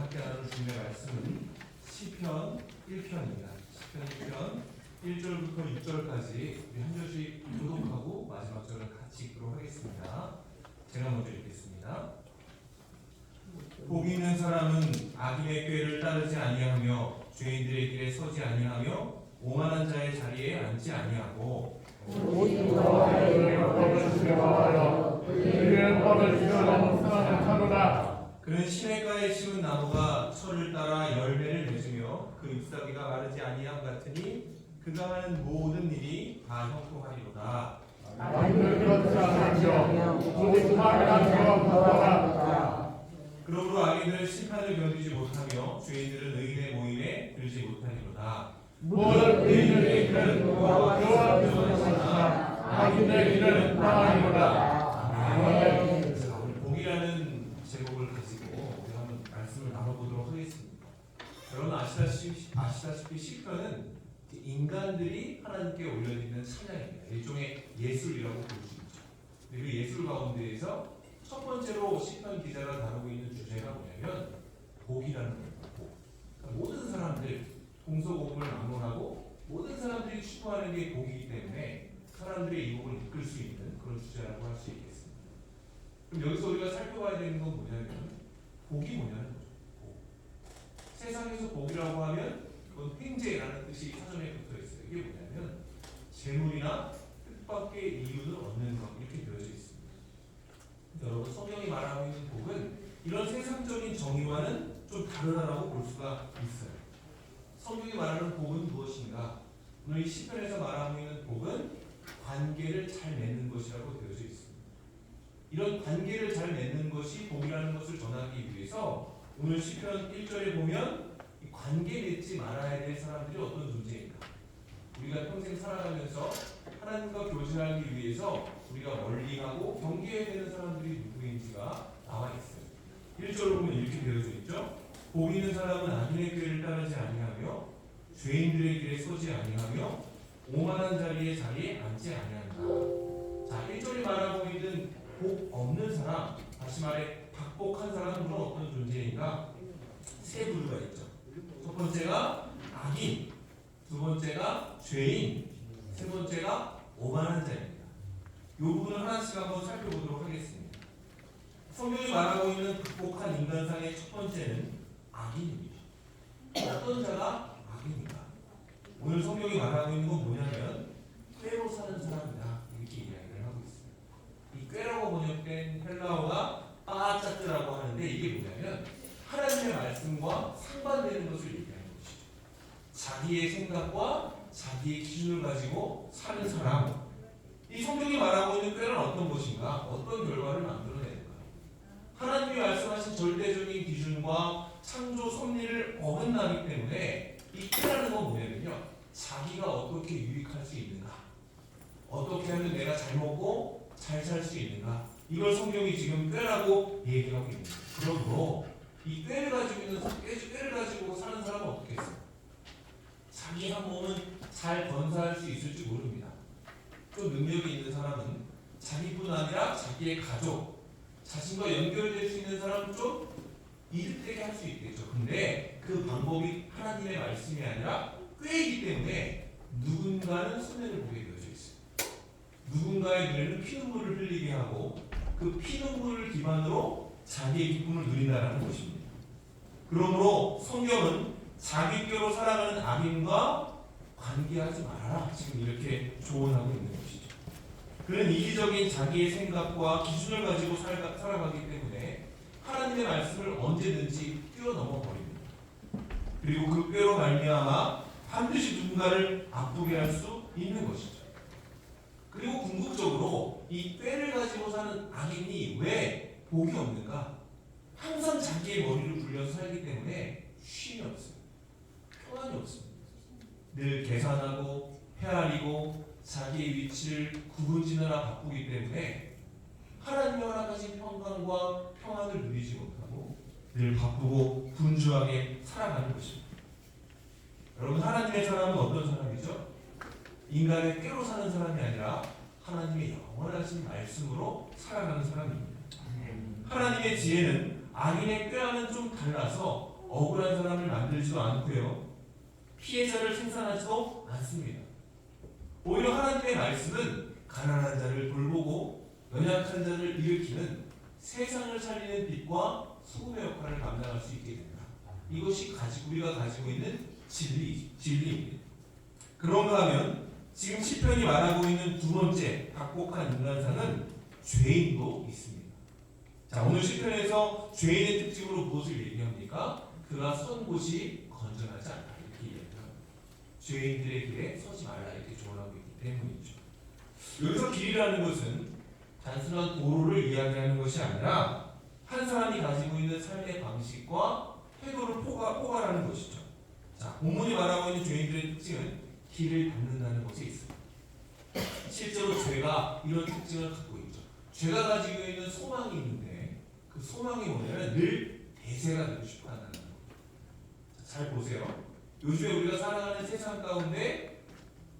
함께 나눌 주님의 말씀은 시편 1편입니다. 시편 1편 1절부터 6절까지 우리 한 절씩 교독하고 마지막 절은 같이 읽도록 하겠습니다. 제가 먼저 읽겠습니다. 복 있는 사람은 악인의 꾀를 따르지 아니하며 죄인들의 길에 서지 아니하며 오만한 자의 자리에 앉지 아니하고 오직 여호와의 법을 두려워하여 그의 법을 지켜 묵상하노라. 그는 시냇가에 심은 나무가 철을 따라 열매를 맺으며 그 잎사귀가 마르지 아니함 같으니 그가 하는 모든 일이 다 형통하리로다. 악인을 그렇지 아니하며 오직 하나님과 구원하노라. 그러므로 악인들은 심판을 견디지 못하며 죄인들은 의인의 모임에 들지 못하리로다. 모든 의인의 길은 여호와께서 주시나니 악인의 길은 망하리로다. 아멘. 자, 오늘 복이라는 제목을 가지고 우리 한번 말씀을 나눠보도록 하겠습니다. 여러분 아시다시피 시편은 인간들이 하나님께 올려드리는 찬양입니다. 일종의 예술이라고 볼 수 있죠. 그리고 예술 가운데에서 첫 번째로 시편 기자가 다루고 있는 주제가 뭐냐면 복이라는 거예요. 복. 그러니까 모든 사람들 동서고금을 막론하고 모든 사람들이 추구하는 게 복이기 때문에 사람들의 이 복을 이끌 수 있는 그런 주제라고 할 수 있겠습니다. 그럼 여기서 우리가 살펴봐야 되는 건 뭐냐면 복이 뭐냐는 거죠. 복. 세상에서 복이라고 하면 그건 횡재라는 뜻이 사전에 붙어 있어요. 이게 뭐냐면 재물이나 뜻밖의 이윤을 얻는 것 이렇게 되어져 있습니다. 여러분 성경이 말하고 있는 복은 이런 세상적인 정의와는 좀 다르다라고 볼 수가 있어요. 성경이 말하는 복은 무엇인가? 오늘 이 시편에서 말하고 있는 복은 관계를 잘 맺는 것이라고 되어져 있습니다. 이런 관계를 잘 맺는 것이 복이라는 것을 전하기 위해서 오늘 시편 1절에 보면 이 관계 맺지 말아야 될 사람들이 어떤 존재인가? 우리가 평생 살아가면서 하나님과 교제하기 위해서 우리가 멀리하고 경계해야 되는 사람들이 누구인지가 나와 있어요. 1절로 보면 이렇게 되어져 있죠. 복 있는 사람은 악인의 꾀를 따르지 아니하며 죄인들의 길에 서지 아니하며 오만한 자리에 앉지 아니한다. 자, 1절이 말하고 있는 복 없는 사람, 다시 말해 박복한 사람은 어떤 존재인가? 세 부류가 있죠. 첫 번째가 악인, 두 번째가 죄인, 세 번째가 오만한 자입니다. 이 부분을 하나씩 한번 살펴보도록 하겠습니다. 성경이 말하고 있는 극복한 인간상의 첫 번째는 악인입니다. 어떤 자가 악인인가? 오늘 성경이 말하고 있는 건 뭐냐면 꾀로 사는 사람이다 이렇게 이야기를 하고 있습니다. 이 꾀라고 번역된 헬라어가 빠짜뜨라고 하는데 이게 뭐냐면 하나님의 말씀과 상반되는 것을 얘기하는 것이죠. 자기의 생각과 자기의 기준을 가지고 사는 사람. 이 성경이 말하고 있는 꾀는 어떤 것인가? 어떤 결과를 만들어내는가? 하나님이 말씀하신 절대적인 기준과 창조 섭리를 어긋나기 때문에 이 꾀라는 건 뭐냐면요. 자기가 어떻게 유익할 수 있는가? 어떻게 하면 내가 잘 먹고 잘 살 수 있는가? 이걸 성경이 지금 꾀라고 얘기하고 있는 거예요. 그러므로 이 꾀를 가지고 사는 사람은 어떻게 했어요? 자기 한 몸은 잘 건사할 수 있을지 모릅니다. 좀 능력이 있는 사람은 자기뿐 아니라 자기의 가족, 자신과 연결될 수 있는 사람은 좀 이득되게 할 수 있겠죠. 근데 그 방법이 하나님의 말씀이 아니라 꾀이기 때문에 누군가는 손해를 보게 되어져 있어요. 누군가의 눈에는 피눈물을 흘리게 하고 그 피눈물을 기반으로 자기의 기쁨을 누린다는 것입니다. 그러므로 성경은 자기 꾀로 살아가는 악인과 관계하지 말아라. 지금 이렇게 조언하고 있는 것이죠. 그는 이기적인 자기의 생각과 기준을 가지고 살아가기 때문에 하나님의 말씀을 언제든지 뛰어넘어 버립니다. 그리고 그 꾀로 말미암아 반드시 누군가를 아프게 할 수 있는 것이죠. 그리고 궁극적으로 이 꾀를 가지고 사는 악인이 왜 복이 없는가? 항상 자기의 머리를 굴려서 살기 때문에 쉼이 없어요. 평안이 없습니다. 늘 계산하고 헤아리고 자기의 위치를 구분짓느라 바쁘기 때문에 하나님의 허락하신 평강과 평안을 누리지 못하고 늘 바쁘고 분주하게 살아가는 것입니다. 여러분 하나님의 사람은 어떤 사람이죠? 인간의 꾀로 사는 사람이 아니라 하나님의 영원하신 말씀으로 살아가는 사람입니다. 하나님의 지혜는 악인의 꾀와는 좀 달라서 억울한 사람을 만들지도 않고요. 피해자를 생산하지도 않습니다. 오히려 하나님의 말씀은 가난한 자를 돌보고 연약한 자를 일으키는 세상을 살리는 빛과 소금의 역할을 감당할 수 있게 된다. 이것이 우리가 가지고 있는 진리입니다. 그런가 하면 지금 시편이 말하고 있는 두 번째 각복한 인간상은 죄인도 있습니다. 자, 오늘 시편에서 죄인의 특징으로 무엇을 얘기합니까? 그가 선 곳이 건전하지 않다 이렇게 얘기합니다. 죄인들의 길에 서지 말라 이렇게 조언하고 있기 때문이죠. 여기서 길이라는 것은 단순한 도로를 이야기하는 것이 아니라 한 사람이 가지고 있는 삶의 방식과 태도를 포괄하는 것이죠. 자, 본문이 말하고 있는 죄인들의 특징은 길을 닫는다는 것에 있습니다. 실제로 죄가 이런 특징을 갖고 있죠. 죄가 가지고 있는 소망이 있는데 그 소망이 뭐냐면 늘 대세가 되고 싶어 한다는 거예요. 잘 보세요. 요즘에 우리가 살아가는 세상 가운데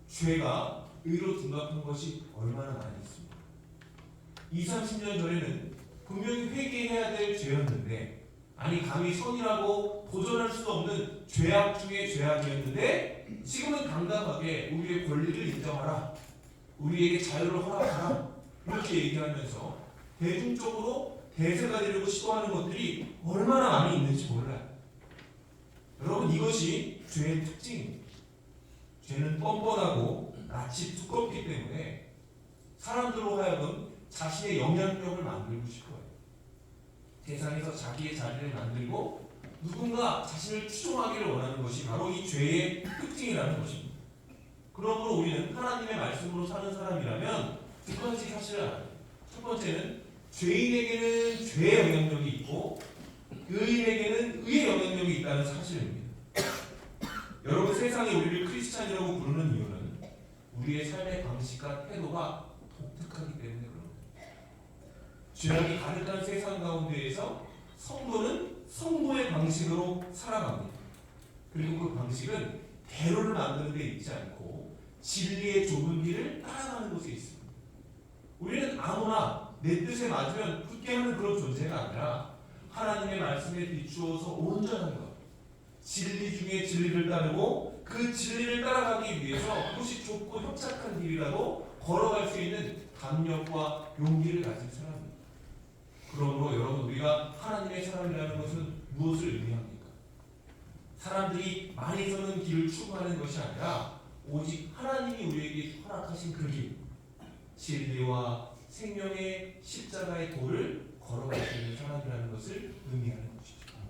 죄가 의로 둔갑한 것이 얼마나 많이 있습니다. 20, 30년 전에는 분명히 회개해야 될 죄였는데 아니 감히 선이라고 도전할 수도 없는 죄악 중에 죄악이었는데 지금은 당당하게 우리의 권리를 인정하라, 우리에게 자유를 허락하라 이렇게 얘기하면서 대중적으로 대세가 되려고 시도하는 것들이 얼마나 많이 있는지 몰라요. 여러분, 이것이 죄의 특징입니다. 죄는 뻔뻔하고 낯이 두껍기 때문에 사람들로 하여금 자신의 영향력을 만들고 싶어요. 세상에서 자기의 자리를 만들고 누군가 자신을 추종하기를 원하는 것이 바로 이 죄의 특징이라는 것입니다. 그러므로 우리는 하나님의 말씀으로 사는 사람이라면 두 가지 사실을 알아야 돼요. 첫 번째는 죄인에게는 죄의 영향력이 있고 의인에게는 의의 영향력이 있다는 사실입니다. 여러분, 세상이 우리를 크리스찬이라고 부르는 이유는 우리의 삶의 방식과 태도가 독특하기 때문에 그런 거예요. 죄악이 가득한 세상 가운데에서 성도는 성도의 방식으로 살아갑니다. 그리고 그 방식은 대로를 만드는 데 있지 않고 진리의 좁은 길을 따라가는 곳에 있습니다. 우리는 아무나 내 뜻에 맞으면 굳게 하는 그런 존재가 아니라 하나님의 말씀에 비추어서 온전한 것, 진리 중에 진리를 따르고 그 진리를 따라가기 위해서 그것이 좁고 협착한 길이라도 걸어갈 수 있는 담력과 용기를 가진 사람입니다. 그러므로 여러분, 우리가 하나님의 사람이라는 것은 무엇을 의미합니까? 사람들이 많이 서는 길을 추구하는 것이 아니라 오직 하나님이 우리에게 허락하신 그 길, 진리와 생명의 십자가의 도를 걸어갈 수 있는 사람이라는 것을 의미합니다.